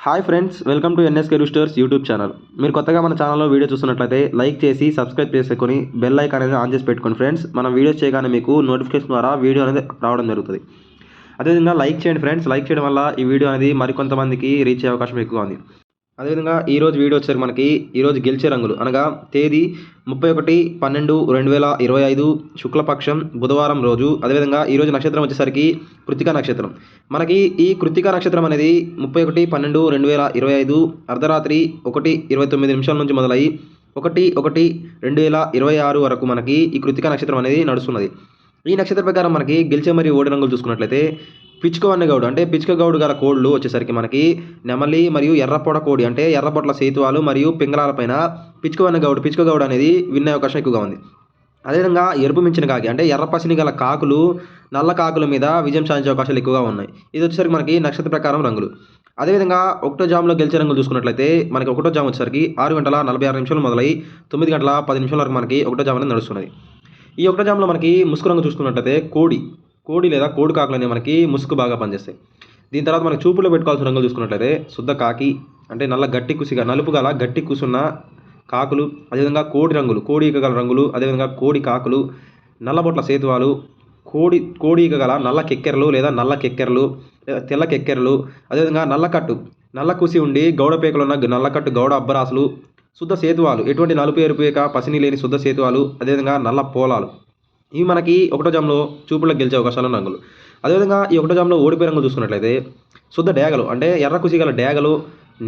Hi friends, welcome to NSK roosters YouTube channel. మీరు కొత్తగా మన ఛానల్లో వీడియో చూస్తున్నట్లయితే లైక్ చేసి సబ్స్క్రైబ్ చేసుకొని బెల్ ఐకాన్ అనేది ఆన్ చేసి పెట్టుకోండి ఫ్రెండ్స్. మనం వీడియోస్ చేయగానే మీకు నోటిఫికేషన్ ద్వారా వీడియో అనేది రావడం జరుగుతుంది. అదేవిధంగా లైక్ చేయండి ఫ్రెండ్స్. లైక్ చేయడం వల్ల ఈ వీడియో అనేది మరికొంతమందికి రీచ్ అయ్యే అవకాశం ఎక్కువ ఉంది. అదేవిధంగా ఈరోజు వీడియో వచ్చేసరికి మనకి ఈరోజు గెలిచే రంగులు అనగా తేదీ 31/12/2025 శుక్లపక్షం బుధవారం రోజు. అదేవిధంగా ఈరోజు నక్షత్రం వచ్చేసరికి కృత్తికా నక్షత్రం. మనకి ఈ కృత్తికా నక్షత్రం అనేది 31/12/2025 అర్ధరాత్రి 1:29 నుంచి మొదలై 1/1/2026 వరకు మనకి ఈ కృత్తికా నక్షత్రం అనేది నడుస్తున్నది. ఈ నక్షత్ర ప్రకారం మనకి గెలిచే మరియు ఓడి రంగులు చూసుకున్నట్లయితే పిచ్చుకవన్నె గౌడు అంటే పిచ్చుక గౌడు గల కోళ్ళు వచ్చేసరికి మనకి నెమలి మరియు ఎర్రపొడ కోడి అంటే ఎర్రపొట్ల సేతువాలు మరియు పింగళాల పైన పిచ్చుక గౌడు అనేది విన్న అవకాశం ఎక్కువగా ఉంది. అదేవిధంగా ఎరుపు మించిన కాకి అంటే ఎర్రపసిని గల కాకులు నల్ల కాకుల మీద విజయం సాధించే అవకాశాలు ఎక్కువగా ఉన్నాయి. ఇది వచ్చేసరికి మనకి నక్షత్ర ప్రకారం రంగులు. అదేవిధంగా ఒకటో జామ్లో గెలిచే రంగులు చూసుకున్నట్లయితే మనకి ఒకటో జామ్ వచ్చేసరికి 6:46 మొదలై 9:10 వరకు మనకి ఒకటో జామ్ అనేది నడుస్తున్నది. ఈ ఒకటో జామ్లో మనకి ముసుగు రంగు చూసుకున్నట్లయితే కోడి లేదా కోడి కాకులు అనేవి మనకి ముసుగు బాగా పనిచేస్తాయి. దీని తర్వాత మనకి చూపులో పెట్టుకోవాల్సిన రంగులు చూసుకున్నట్లయితే శుద్ధ కాకి అంటే నలుపు గల గట్టి కూసున్న కాకులు. అదేవిధంగా కోడి ఈక గల రంగులు. అదేవిధంగా కోడి కాకులు, నల్లబొట్ల సేతువాలు, కోడి ఈక గల నల్ల కెక్కెరలు లేదా నల్ల కెక్కెరలు, తెల్ల కెక్కెరలు. అదేవిధంగా నల్ల కుసి ఉండి గౌడ పేకలున్న నల్లకట్టు గౌడ అబ్బరాసులు, శుద్ధ సేతువాలు ఎటువంటి నలుపు ఎరుపు ఏక పసిని లేని శుద్ధ సేతువాలు. అదేవిధంగా నల్ల పోలాలు. ఇవి మనకి ఒకటో జామ్లో చూపులకు గెలిచే అవకాశాలు రంగులు. అదేవిధంగా ఈ ఒకటో జామ్లో ఓడిపోయే రంగులు చూసుకున్నట్లయితే శుద్ధ డేగలు అంటే ఎర్ర కుసి గల డేగలు,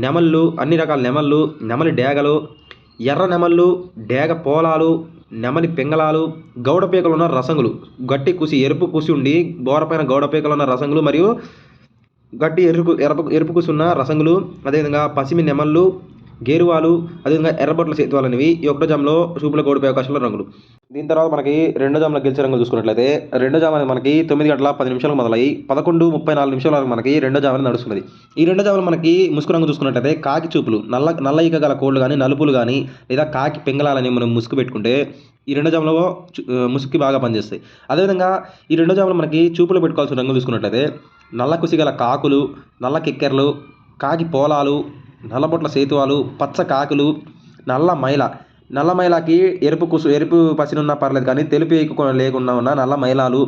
నెమళ్ళు, అన్ని రకాల నెమళ్ళు, నెమలి డేగలు, ఎర్ర నెమళ్ళు, డేగ పోలాలు, నెమలి పింగళాలు, గౌడ పీకలు ఉన్న రసంగులు, గట్టి కుసి ఎరుపు కుసి ఉండి బోరపైన గౌడ పీకలు ఉన్న రసంగులు మరియు గట్టి ఎరుపు కుసి ఉన్న రసంగులు. అదేవిధంగా పసిమి నెమళ్ళు, గేరువాలు, అదేవిధంగా ఎర్రబొట్ల సేతువాలు అనేవి ఈ ఒకటో జామ్లో చూపులకు ఓడిపోయే అవకాశాలు రంగులు. దీని తర్వాత మనకి రెండో జామ్లో గెలిచే రంగులు చూసుకున్నట్లయితే రెండో జామ్ అనేది మనకి 9:10 మొదలై 11:34 వరకు మనకి రెండో జామ్ అనేది నడుస్తున్నది. ఈ రెండో జామ్లో మనకి ముసుగు రంగు చూసుకున్నట్లయితే కాకి చూపులు నల్ల ఈక గల కోళ్ళు కానీ నలుపులు కానీ లేదా కాకి పింగళాలని మనం ముసుగు పెట్టుకుంటే ఈ రెండో జామ్లో ముసుగుకి బాగా పనిచేస్తాయి. అదేవిధంగా ఈ రెండో జామ్లో మనకి చూపులు పెట్టుకోవాల్సిన రంగులు చూసుకున్నట్లయితే నల్ల కుసి గల కాకులు, నల్ల కెక్కెరలు, కాకి పోలాలు, నల్లబొట్ల సేతువాలు, పచ్చ కాకులు, నల్ల మైలాకి ఎరుపు పసిని ఉన్నా పర్లేదు కానీ తెలుపు లేకుండా ఉన్న నల్ల మైలాలు,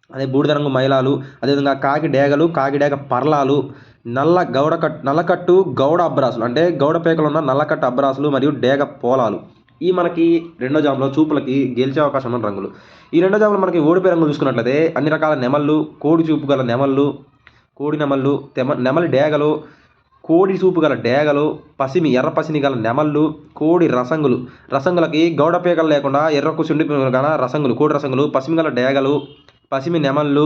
అదే బూడిద రంగు మైలాలు. అదేవిధంగా కాకి డేగ పర్లాలు, నల్లకట్టు గౌడ అబ్బరాసులు అంటే గౌడ పేకలు ఉన్న నల్లకట్టు అబ్బరాసులు మరియు డేగ పోలాలు. ఈ మనకి రెండో జామ్లో చూపులకి గెలిచే అవకాశం ఉన్న రంగులు. ఈ రెండో జామ్లో మనకి ఓడిపోయే రంగులు చూసుకున్నట్లయితే అన్ని రకాల నెమళ్ళు, కోడి చూపు గల నెమళ్ళు, నెమలి డేగలు, కోడి చూపు గల డేగలు, ఎర్రపసిని గల నెమళ్ళు, కోడి రసంగులకి గౌడ పేకలు లేకుండా ఎర్ర కుసుండి గల రసంగులు, కోడి రసంగులు, పసిమి గల డేగలు, పసిమి నెమళ్ళు,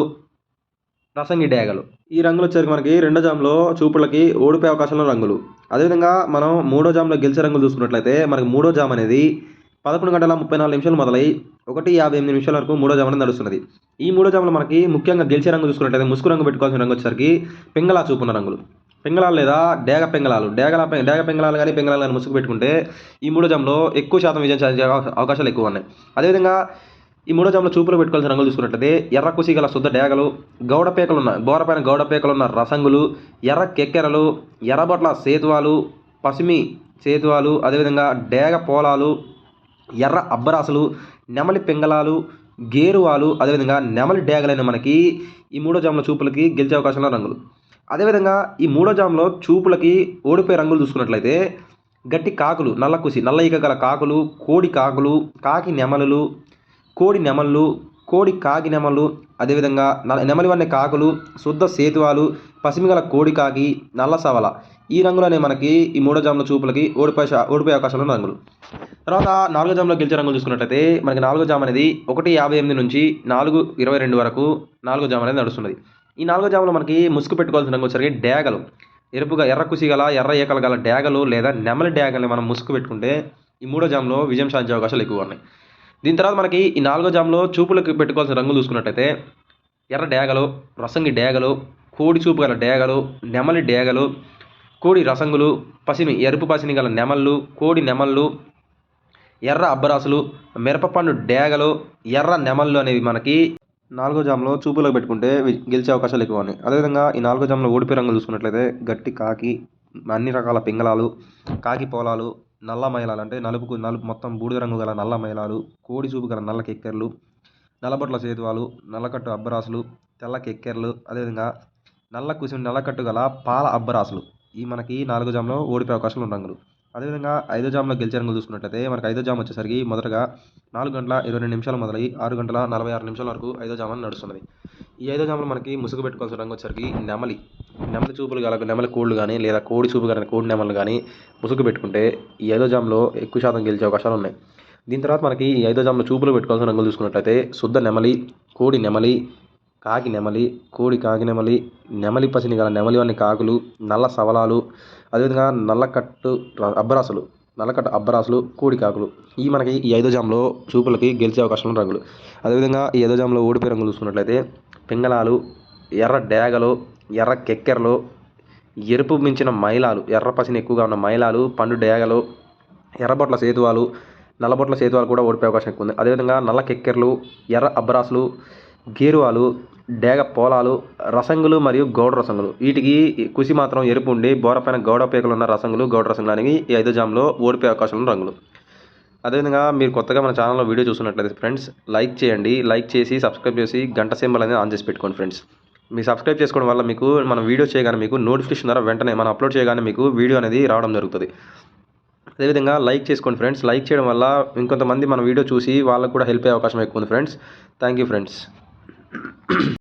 రసంగి డేగలు. ఈ రంగులు వచ్చేసరికి మనకి రెండో జామ్లో చూపులకి ఓడిపోయే అవకాశంలో రంగులు. అదేవిధంగా మనం మూడో జామ్లో గెలిచే రంగులు చూసుకున్నట్లయితే మనకి మూడో జామ్ అనేది 11:34 మొదలై 1:58 వరకు మూడో జామ్ అనేది నడుస్తున్నది. ఈ మూడో జామ్లో మనకి ముఖ్యంగా గెలిచే రంగు చూసుకున్నట్లయితే ముసుగు రంగు పెట్టుకోవాల్సిన రంగు వచ్చేసరికి పింగళా చూపున్న రంగులు. పింగళాలు లేదా డేగ పింగళాలు కానీ పింగళాలు కానీ ముసుగు పెట్టుకుంటే ఈ మూడో జామ్లో ఎక్కువ శాతం విజయం సాధించే అవకాశాలు ఎక్కువ ఉన్నాయి. అదేవిధంగా ఈ మూడో జామ్లో చూపులు పెట్టుకోవాల్సిన రంగులు చూసుకున్నట్లయితే ఎర్ర కుసి గల శుద్ధ డేగలు, బోరపైన గౌడ పేకలున్న రసంగులు, ఎర్ర కెక్కెరలు, ఎర్రబొట్ల సేతువాలు, పసిమి సేతువాలు, అదేవిధంగా డేగ పోలాలు, ఎర్ర అబ్బరాసులు, నెమలి పింగళాలు, గేరువాలు, అదేవిధంగా నెమలి డేగలైన మనకి ఈ మూడో జామ్లో చూపులకి గెలిచే అవకాశంలో రంగులు. అదేవిధంగా ఈ మూడో జామ్లో చూపులకి ఓడిపోయే రంగులు చూసుకున్నట్లయితే గట్టి కాకులు, నల్ల ఈక గల కాకులు, కోడి కాకులు, కాకి నెమలులు, కోడి నెమళ్ళు, కోడి కాకి నెమళ్ళు, అదేవిధంగా నెమలి వన్నె కాకులు, శుద్ధ సేతువాలు, పసిమిగల కోడి కాకి, నల్ల సవల. ఈ రంగులు అనేవి మనకి ఈ మూడో జామ్లో చూపులకి ఓడిపోయే అవకాశాలు రంగులు. తర్వాత నాలుగో జామ్లో గెలిచే రంగులు చూసుకున్నట్లయితే మనకి నాలుగో జామ్ అనేది 1:58 నుంచి 4:22 వరకు నాలుగో జామ్ అనేది నడుస్తున్నది. ఈ నాలుగో జామ్లో మనకి ముసుగు పెట్టుకోవాల్సిన రంగు వచ్చేసరికి డేగలు, ఎర్ర కుసి గల ఎర్ర ఏకలు గల డేగలు లేదా నెమలి డేగల్ని మనం ముసుగు పెట్టుకుంటే ఈ మూడో జామ్లో విజయం సాధించే అవకాశాలు ఎక్కువ ఉన్నాయి. దీని తర్వాత మనకి ఈ నాలుగో జామ్లో చూపులకు పెట్టుకోవాల్సిన రంగులు చూసుకున్నట్లయితే ఎర్ర డేగలు, రసంగి డేగలు, కోడి చూపు గల డేగలు, నెమలి డేగలు, కోడి రసంగులు, ఎరుపు పసిని గల నెమళ్ళు, కోడి నెమళ్ళు, ఎర్ర అబ్బరాసులు, మిరపపండు డేగలు, ఎర్ర నెమళ్ళు అనేవి మనకి నాలుగో జామ్లో చూపులకు పెట్టుకుంటే గెలిచే అవకాశాలు ఎక్కువ ఉన్నాయి. అదేవిధంగా ఈ నాలుగో జామ్లో ఓడిపోయే రంగులు చూసుకున్నట్లయితే గట్టి కాకి, అన్ని రకాల పింగళాలు, కాకి పోలాలు, నల్ల మైలాలు అంటే నలుపు మొత్తం బూడిద రంగు గల నల్ల మైలాలు, కోడి చూపు గల నల్ల కెక్కెరలు, నల్లబొట్ల సేతువాలు, నల్లకట్టు అబ్బరాసులు, తెల్ల కెక్కెరలు, అదేవిధంగా నల్లకట్టు గల పాల అబ్బరాసులు ఈ మనకి 4 జామ్‌లో ఓడిపోయే అవకాశాలు ఉన్న రంగులు. అదేవిధంగా 5 జామ్‌లో గెలిచే రంగులు చూసుకున్నట్లయితే మనకి 5 జామ్ వచ్చేసరికి మొదటగా 4:22 మొదలై 6:46 వరకు 5 జామ్ అని నడుస్తున్నది. ఈ 5 జామ్‌లో మనకి ముసుగు పెట్టుకోవాల్సిన రంగు వచ్చేసరికి నెమలి. నెమలి చూపులు గల నెమలి కోళ్ళు కానీ లేదా కోడి చూపు గల కోడి నెమలు కానీ ముసుగు పెట్టుకుంటే ఈ 5 జామ్‌లో ఎక్కువ శాతం గెలిచే అవకాశాలు ఉన్నాయి. దీని తర్వాత మనకి ఈ 5 జామ్‌లో చూపులు పెట్టుకోవాల్సిన రంగులు చూసుకున్నట్లయితే శుద్ధ నెమలి, కోడి నెమలి, కాకి నెమలి, కోడి కాకి నెమలి, నెమలి పసిని గల నెమలివన్ని కాకులు, నల్ల సవలాలు, అదేవిధంగా నల్లకట్టు అబ్బరాసులు, కోడి కాకులు ఈ మనకి ఈ 5 జామ్‌లో చూపులకి గెలిచే అవకాశం ఉన్న రంగులు. అదేవిధంగా ఈ 5 జామ్‌లో ఓడిపోయే రంగులు చూసుకున్నట్లయితే పింగళాలు, ఎర్ర డేగలు, ఎర్ర కెక్కెరలు, ఎరుపు మించిన మైలాలు, ఎర్ర పసిని ఎక్కువగా ఉన్న మైలాలు, పండు డేగలు, ఎర్రబొట్ల సేతువాలు, నల్లబొట్ల సేతువాలు కూడా ఓడిపోయే అవకాశం ఎక్కువ ఉంది. అదేవిధంగా నల్ల కెక్కెరలు, ఎర్ర అబ్బరాసులు, గేరువాలు, డేగ పోలాలు, రసంగులు మరియు గౌడ రసంగులు వీటికి కుసి మాత్రం ఎరుపు ఉండి బోరపైన గౌడ పేకలు ఉన్న రసంగులు, గౌడ రసంగులు అనేవి ఈ 5 జామ్‌లో ఓడిపోయే అవకాశం ఉన్న రంగులు. అదేవిధంగా మీరు కొత్తగా మన ఛానల్లో వీడియో చూస్తున్నట్లయితే ఫ్రెండ్స్ లైక్ చేయండి. లైక్ చేసి సబ్స్క్రైబ్ చేసి గంట సింబల్ అనేది ఆన్ చేసి పెట్టుకోండి ఫ్రెండ్స్. మీరు సబ్స్క్రైబ్ చేసుకోవడం వల్ల మీకు మనం వీడియో చేయగానే మీకు నోటిఫికేషన్ ద్వారా వెంటనే మనం అప్లోడ్ చేయగానే మీకు వీడియో అనేది రావడం జరుగుతుంది. అదేవిధంగా లైక్ చేసుకోండి ఫ్రెండ్స్. లైక్ చేయడం వల్ల ఇంకొంతమంది మన వీడియో చూసి వాళ్ళకు కూడా హెల్ప్ అయ్యే అవకాశం ఎక్కువ ఉంది ఫ్రెండ్స్. Thank you friends.